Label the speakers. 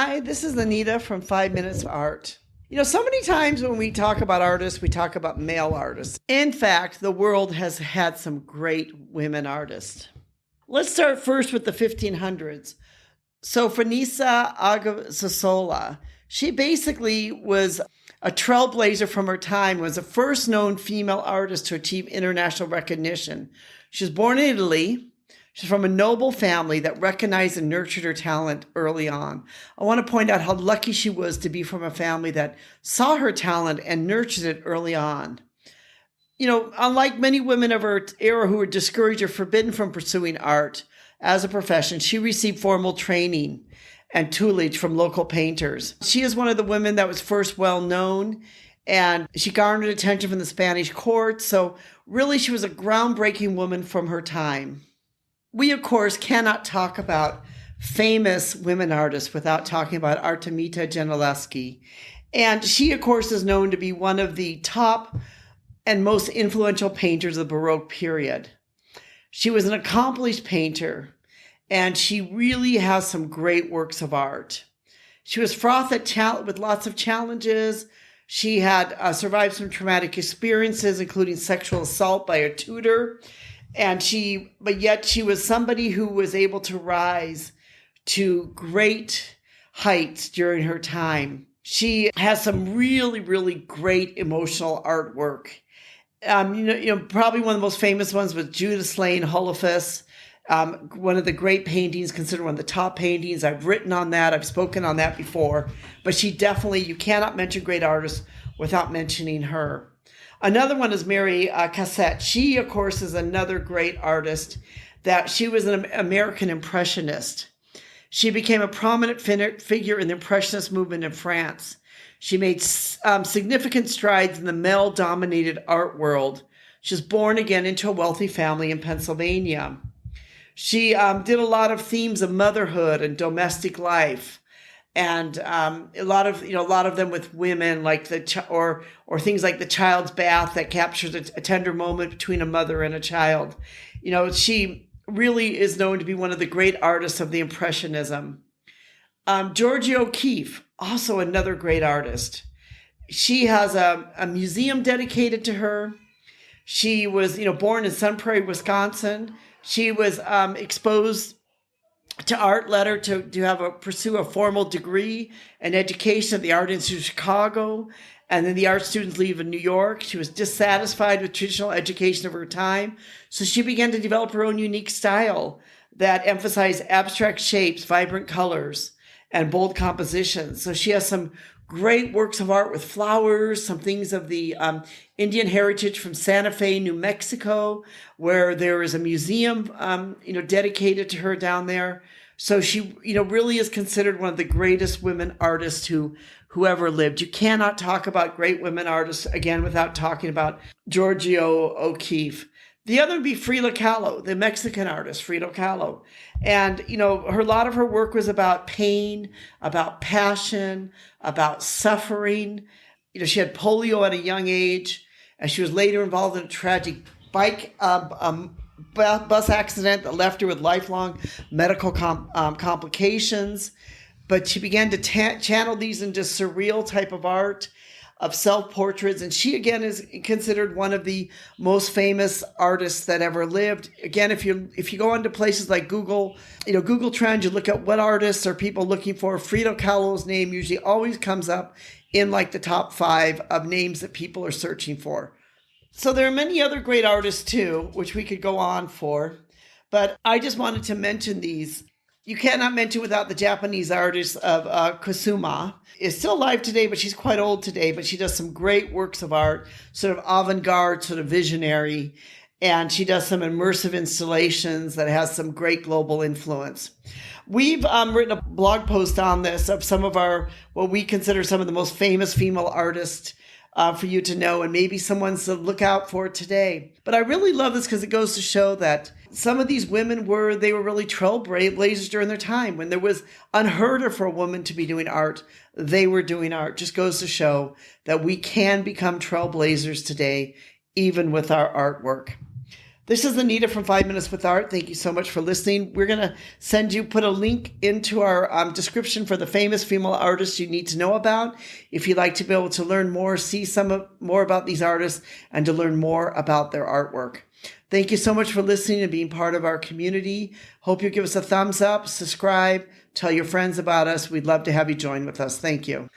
Speaker 1: Hi, this is Anita from 5 Minutes of Art. So many times when we talk about artists, we talk about male artists. In fact, the world has had some great women artists. Let's start first with the 1500s. So Franisa Agasosola, she basically was a trailblazer from her time, was the first known female artist to achieve international recognition. She was born in Italy. She's from a noble family that recognized and nurtured her talent early on. I want to point out how lucky she was to be from a family that saw her talent and nurtured it early on. Unlike many women of her era who were discouraged or forbidden from pursuing art as a profession, she received formal training and tutelage from local painters. She is one of the women that was first well known, and she garnered attention from the Spanish court. So really, she was a groundbreaking woman from her time. We, of course, cannot talk about famous women artists without talking about Artemita Gentileschi. And she, of course, is known to be one of the top and most influential painters of the Baroque period. She was an accomplished painter, and she really has some great works of art. She was fraught with lots of challenges. She had survived some traumatic experiences, including sexual assault by a tutor. But yet she was somebody who was able to rise to great heights during her time. She has some really, really great emotional artwork. Probably one of the most famous ones was Judas Slane Holophus, one of the great paintings, considered one of the top paintings. I've written on that. I've spoken on that before. But you cannot mention great artists without mentioning her. Another one is Mary Cassatt. She, of course, is another great artist. She was an American Impressionist. She became a prominent figure in the Impressionist movement in France. She made significant strides in the male-dominated art world. She was born again into a wealthy family in Pennsylvania. She did a lot of themes of motherhood and domestic life. And a lot of them with women, like or things like the child's bath that captures a tender moment between a mother and a child. She really is known to be one of the great artists of the Impressionism. Georgia O'Keeffe, also another great artist. She has a museum dedicated to her. She was, born in Sun Prairie, Wisconsin. She was exposed to art letter to pursue a formal degree and education at the Art Institute of Chicago. And then the art students leave in New York. She was dissatisfied with traditional education of her time. So she began to develop her own unique style that emphasized abstract shapes, vibrant colors, and bold compositions. So she has some great works of art with flowers, some things of the Indian heritage from Santa Fe, New Mexico, where there is a museum, dedicated to her down there. So she, really is considered one of the greatest women artists who ever lived. You cannot talk about great women artists, again, without talking about Giorgio O'Keeffe. The other would be Frida Kahlo, the Mexican artist, Frida Kahlo. And, a lot of her work was about pain, about passion, about suffering. She had polio at a young age, and she was later involved in a tragic bus accident that left her with lifelong medical complications. But she began to channel these into surreal type of art, of self-portraits. And she, again, is considered one of the most famous artists that ever lived. Again, if you go into places like Google, Google Trends, you look at what artists are people looking for, Frida Kahlo's name usually always comes up in like the top 5 of names that people are searching for. So there are many other great artists too, which we could go on for, but I just wanted to mention these. You cannot mention without the Japanese artist of Kusuma. Is still alive today, but she's quite old today, but she does some great works of art, sort of avant-garde, sort of visionary, and she does some immersive installations that has some great global influence. We've written a blog post on this of some of what we consider some of the most famous female artists for you to know, and maybe someone's to look out for today. But I really love this because it goes to show that some of these women were really trailblazers during their time. When there was unheard of for a woman to be doing art, they were doing art. Just goes to show that we can become trailblazers today, even with our artwork. This is Anita from 5 Minutes with Art. Thank you so much for listening. We're going to put a link into our description for the famous female artists you need to know about. If you'd like to be able to learn more, see more about these artists, and to learn more about their artwork. Thank you so much for listening and being part of our community. Hope you give us a thumbs up, subscribe, tell your friends about us. We'd love to have you join with us. Thank you.